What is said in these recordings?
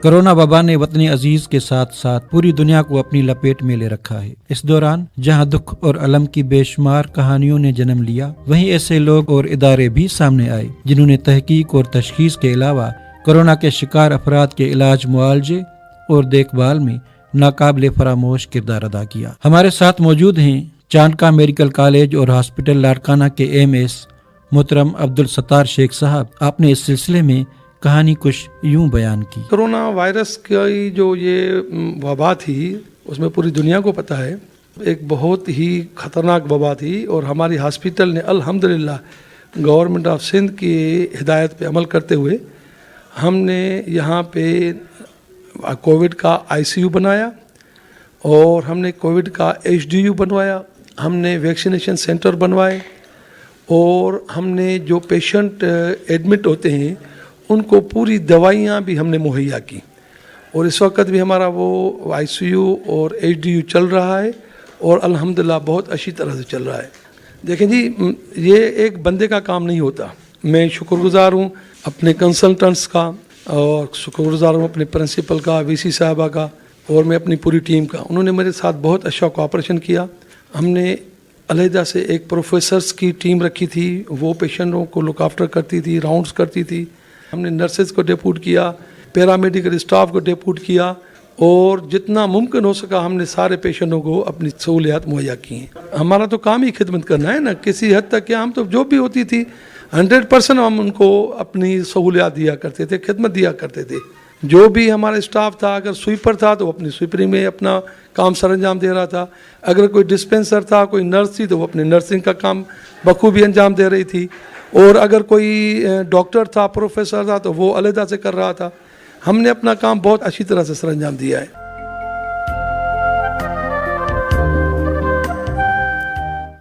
Corona وبا نے وطن عزیز کے ساتھ ساتھ پوری دنیا کو اپنی لپیٹ میں لے رکھا ہے۔ اس دوران جہاں دکھ اور الم کی بے شمار کہانیوں نے جنم لیا، وہیں ایسے لوگ اور ادارے بھی سامنے آئے جنہوں نے تحقیق اور تشخیص کے علاوہ کورونا کے شکار افراد کے علاج، معالجے اور دیکھ بھال میں ناقابل فراموش کردار ادا کیا۔ ہمارے ساتھ موجود ہیں چانکا میڈیکل کالج اور ہاسپٹل لاڑکانہ کے MS محترم عبدالستار شیخ صاحب۔ آپ نے اس سلسلے میں کہانی کچھ یوں بیان کی۔ کرونا وائرس کی جو یہ وبا تھی اس میں پوری دنیا کو پتہ ہے، ایک بہت ہی خطرناک وبا تھی، اور ہماری ہاسپٹل نے الحمدللہ گورنمنٹ آف سندھ کی ہدایت پہ عمل کرتے ہوئے ہم نے یہاں پہ کووڈ کا ICU بنایا، اور ہم نے کووڈ کا HDU بنوایا، ہم نے ویکسینیشن سینٹر بنوائے، اور ہم نے جو پیشنٹ ایڈمٹ ہوتے ہیں ان کو پوری دوائیاں بھی ہم نے مہیا کی، اور اس وقت بھی ہمارا وہ ICU اور HDU چل رہا ہے، اور الحمدللہ بہت اچھی طرح سے چل رہا ہے۔ دیکھیں جی، یہ ایک بندے کا کام نہیں ہوتا۔ میں شکر گزار ہوں اپنے کنسلٹنٹس کا، اور شکر گزار ہوں اپنے پرنسپل کا، VC صاحبہ کا، اور میں اپنی پوری ٹیم کا۔ انہوں نے میرے ساتھ بہت اچھا کوآپریشن کیا۔ ہم نے علیحدہ سے ایک پروفیسرز کی ٹیم رکھی تھی، وہ پیشنٹوں کو لک آفٹر کرتی تھی، راؤنڈز کرتی تھی۔ ہم نے نرسز کو ڈیپوٹ کیا، پیرامیڈیکل اسٹاف کو ڈیپوٹ کیا، اور جتنا ممکن ہو سکا ہم نے سارے پیشنٹوں کو اپنی سہولیات مہیا کی ہیں۔ ہمارا تو کام ہی خدمت کرنا ہے نا، کسی حد تک کیا ہم تو جو بھی ہوتی تھی 100% ہم ان کو اپنی سہولیات دیا کرتے تھے، خدمت دیا کرتے تھے۔ جو بھی ہمارا اسٹاف تھا، اگر سویپر تھا تو وہ اپنی سویپرنگ میں اپنا کام سر انجام دے رہا تھا، اگر کوئی ڈسپینسر تھا، کوئی نرس تھی تو وہ اپنے نرسنگ کا کام بخوبی انجام دے رہی تھی، اور اگر کوئی ڈاکٹر تھا، پروفیسر تھا تو وہ علیحدہ سے کر رہا تھا۔ ہم نے اپنا کام بہت اچھی طرح سے سر انجام دیا ہے۔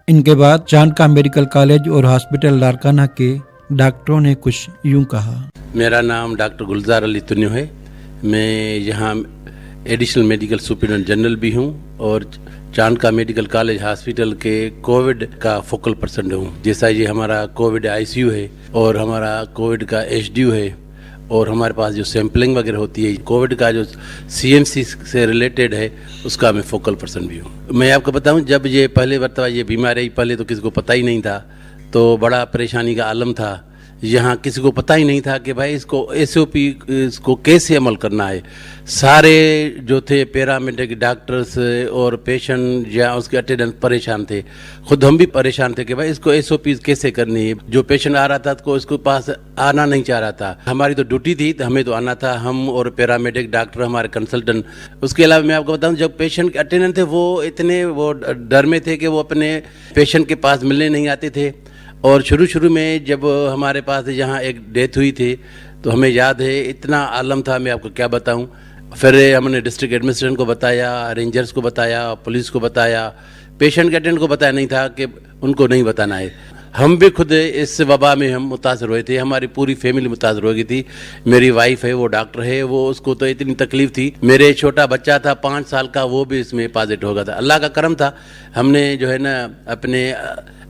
ان کے بعد چانکا میڈیکل کالج اور ہاسپٹل لاڑکانہ کے ڈاکٹروں نے کچھ یوں کہا۔ میرا نام ڈاکٹر گلزار علی تنیو ہے، میں یہاں ایڈیشنل میڈیکل سپرنٹینڈنٹ جنرل بھی ہوں، اور چانکا میڈیکل کالج ہاسپٹل کے کووڈ کا فوکل پرسن ہوں۔ جیسا یہ ہمارا کووڈ ICU ہے، اور ہمارا کووڈ کا HDU ہے، اور ہمارے پاس جو سیمپلنگ وغیرہ ہوتی ہے، کووڈ کا جو CMC سے ریلیٹڈ ہے اس کا میں فوکل پرسن بھی ہوں۔ میں آپ کو بتاؤں، جب یہ پہلے مرتبہ یہ بیماری پہلے تو کسی کو پتہ ہی نہیں تھا، تو بڑا پریشانی کا عالم تھا۔ یہاں کسی کو پتہ ہی نہیں تھا کہ بھائی اس کو SOP اس کو کیسے عمل کرنا ہے۔ سارے جو تھے پیرامیڈک ڈاکٹرز اور پیشنٹ یا اس کے اٹینڈنٹ پریشان تھے، خود ہم بھی پریشان تھے کہ بھائی اس کو SOP کیسے کرنی ہے۔ جو پیشنٹ آ رہا تھا کو اس کے پاس آنا نہیں چاہ رہا تھا، ہماری تو ڈیوٹی تھی تو ہمیں تو آنا تھا، ہم اور پیرامیڈک ڈاکٹر ہمارے کنسلٹنٹ۔ اس کے علاوہ میں آپ کو بتاؤں، جب پیشنٹ کے اٹینڈنٹ تھے وہ اتنے وہ ڈر میں تھے کہ وہ اپنے پیشنٹ کے پاس ملنے نہیں آتے تھے، اور شروع میں جب ہمارے پاس یہاں ایک ڈیتھ ہوئی تھی تو ہمیں یاد ہے اتنا عالم تھا، میں آپ کو کیا بتاؤں۔ پھر ہم نے ڈسٹرکٹ ایڈمنسٹریشن کو بتایا، رینجرز کو بتایا، پولیس کو بتایا، پیشنٹ کے اٹینڈنٹ کو بتایا نہیں تھا کہ ان کو نہیں بتانا ہے۔ ہم بھی خود اس وبا میں ہم متاثر ہوئے تھے، ہماری پوری فیملی متاثر ہو گئی تھی۔ میری وائف ہے، وہ ڈاکٹر ہے، وہ اس کو تو اتنی تکلیف تھی۔ میرے چھوٹا بچہ تھا 5 سال کا، وہ بھی اس میں پازیٹیو ہو گیا تھا۔ اللہ کا کرم تھا، ہم نے جو ہے نا اپنے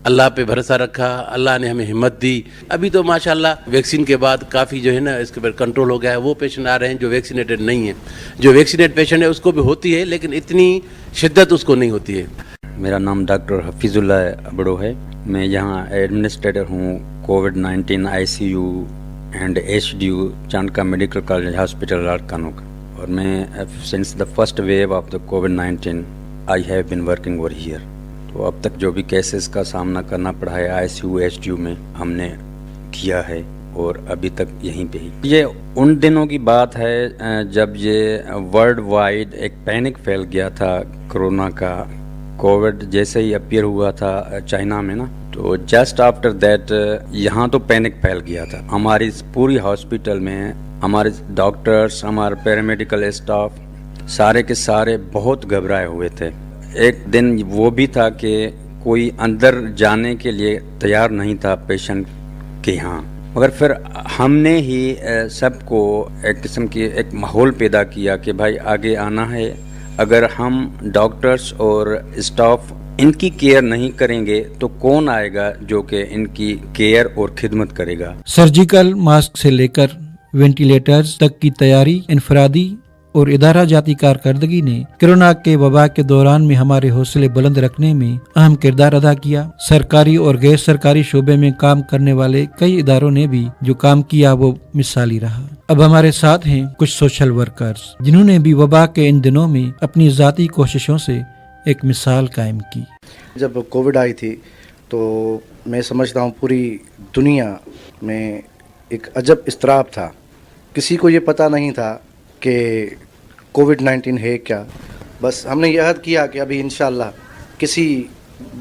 اللہ پہ بھروسہ رکھا، اللہ نے ہمیں ہمت دی۔ ابھی تو ماشاءاللہ ویکسین کے بعد کافی جو ہے نا اس کے اوپر کنٹرول ہو گیا ہے۔ وہ پیشنٹ آ رہے ہیں جو ویکسینیٹڈ نہیں ہیں، جو ویکسینیٹ پیشنٹ ہے اس کو بھی ہوتی ہے لیکن اتنی شدت اس کو نہیں ہوتی ہے۔ میرا نام ڈاکٹر حفیظ اللہ ابڑو ہے، میں یہاں ایڈمنسٹریٹر ہوں کووڈ-19 ICU and HDU Chandka medical college hospital Larkana کا، اور میں since the first wave of the کووڈ-19 I have been working over here. تو اب تک جو بھی کیسز کا سامنا کرنا پڑا ہے ICU HDU میں ہم نے کیا ہے، اور ابھی تک یہیں پہ ہی۔ یہ ان دنوں کی بات ہے جب یہ ورلڈ وائڈ ایک پینک پھیل گیا تھا کرونا کا۔ کووڈ جیسے ہی اپیئر ہوا تھا چائنا میں نا، تو جسٹ آفٹر دیٹ یہاں تو پینک پھیل گیا تھا۔ ہماری پوری ہاسپٹل میں ہمارے ڈاکٹرز، ہمارا پیرامیڈیکل اسٹاف سارے کے سارے بہت گھبرائے ہوئے تھے۔ ایک دن وہ بھی تھا کہ کوئی اندر جانے کے لیے تیار نہیں تھا پیشنٹ کے یہاں، مگر پھر ہم نے ہی سب کو ایک قسم کی ایک ماحول پیدا کیا کہ بھائی آگے آنا ہے۔ اگر ہم ڈاکٹرز اور اسٹاف ان کی کیئر نہیں کریں گے تو کون آئے گا جو کہ ان کی کیئر اور خدمت کرے گا۔ سرجیکل ماسک سے لے کر وینٹیلیٹرز تک کی تیاری، انفرادی اور ادارہ جاتی کارکردگی نے کورونا کے وبا کے دوران میں ہمارے حوصلے بلند رکھنے میں اہم کردار ادا کیا۔ سرکاری اور غیر سرکاری شعبے میں کام کرنے والے کئی اداروں نے بھی جو کام کیا وہ مثالی رہا۔ اب ہمارے ساتھ ہیں کچھ سوشل ورکرز جنہوں نے بھی وبا کے ان دنوں میں اپنی ذاتی کوششوں سے ایک مثال قائم کی۔ جب کووڈ آئی تھی تو میں سمجھتا ہوں پوری دنیا میں ایک عجب اضطراب تھا، کسی کو یہ پتہ نہیں تھا کہ کووڈ-19 ہے کیا۔ بس ہم نے یہ عہد کیا کہ ابھی انشاءاللہ کسی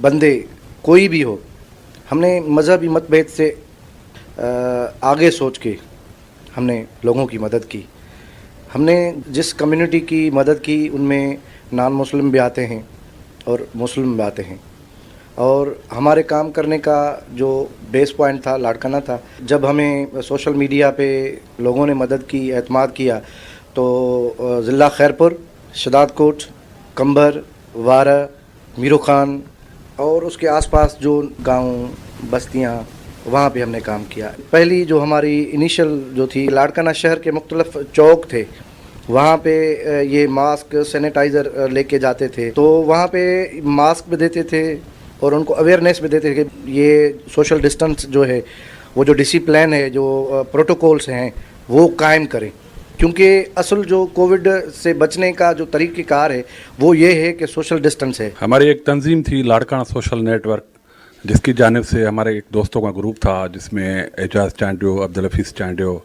بندے کوئی بھی ہو، ہم نے مذہبی متبھید سے آگے سوچ کے ہم نے لوگوں کی مدد کی۔ ہم نے جس کمیونٹی کی مدد کی ان میں نان مسلم بھی آتے ہیں اور مسلم بھی آتے ہیں، اور ہمارے کام کرنے کا جو بیس پوائنٹ تھا لاڑکانہ تھا۔ جب ہمیں سوشل میڈیا پہ لوگوں نے مدد کی، اعتماد کیا، تو ضلع خیرپور، شداد کوٹ، کمبر، وارہ، میرو خان اور اس کے آس پاس جو گاؤں بستیاں، وہاں پہ ہم نے کام کیا۔ پہلی جو ہماری انیشل جو تھی، لاڑکانہ شہر کے مختلف چوک تھے، وہاں پہ یہ ماسک، سینیٹائزر لے کے جاتے تھے، تو وہاں پہ ماسک بھی دیتے تھے اور ان کو اویئرنیس بھی دیتے تھے کہ یہ سوشل ڈسٹنس جو ہے، وہ جو ڈسپلین ہے، جو پروٹوکولس ہیں، وہ قائم کریں، کیونکہ اصل جو کووڈ سے بچنے کا جو طریقہ کار ہے وہ یہ ہے کہ سوشل ڈسٹنس ہے۔ ہماری ایک تنظیم تھی لاڑکانہ سوشل نیٹ ورک، جس کی جانب سے ہمارے ایک دوستوں کا گروپ تھا، جس میں اعجاز چانڈیو، عبدالحفیظ چانڈیو،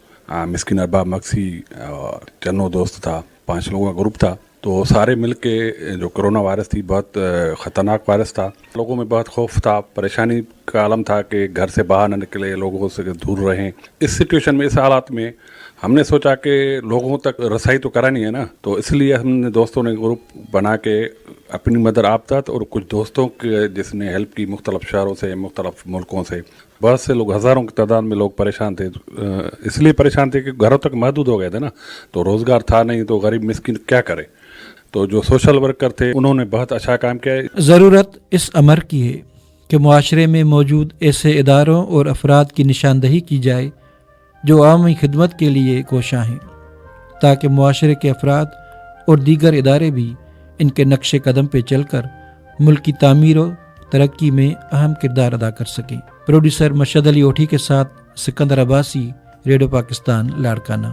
مسکین ارباب مکسی اور چنو دوست تھا، 5 لوگوں کا گروپ تھا۔ تو سارے مل کے جو کرونا وائرس تھی، بہت خطرناک وائرس تھا، لوگوں میں بہت خوف تھا، پریشانی کا عالم تھا کہ گھر سے باہر نہ نکلے، لوگوں سے دور رہیں۔ اس سچویشن میں، اس حالات میں ہم نے سوچا کہ لوگوں تک رسائی تو کرانی ہے نا، تو اس لیے ہم نے دوستوں نے گروپ بنا کے اپنی مدر آپدات اور کچھ دوستوں کے جس نے ہیلپ کی، مختلف شہروں سے، مختلف ملکوں سے، بہت سے لوگ، ہزاروں کی تعداد میں لوگ پریشان تھے۔ اس لیے پریشان تھے کہ گھروں تک محدود ہو گئے تھے نا، تو روزگار تھا نہیں، تو غریب مسکین کیا کرے۔ تو جو سوشل ورکر تھے انہوں نے بہت اچھا کام کیا۔ ضرورت اس امر کی ہے کہ معاشرے میں موجود ایسے اداروں اور افراد کی نشاندہی کی جائے جو عوامی خدمت کے لیے کوشاں ہیں، تاکہ معاشرے کے افراد اور دیگر ادارے بھی ان کے نقش قدم پہ چل کر ملک کی تعمیر و ترقی میں اہم کردار ادا کر سکیں۔ پروڈیوسر مشہد علی اوٹھی کے ساتھ سکندر عباسی، ریڈیو پاکستان، لاڑکانہ۔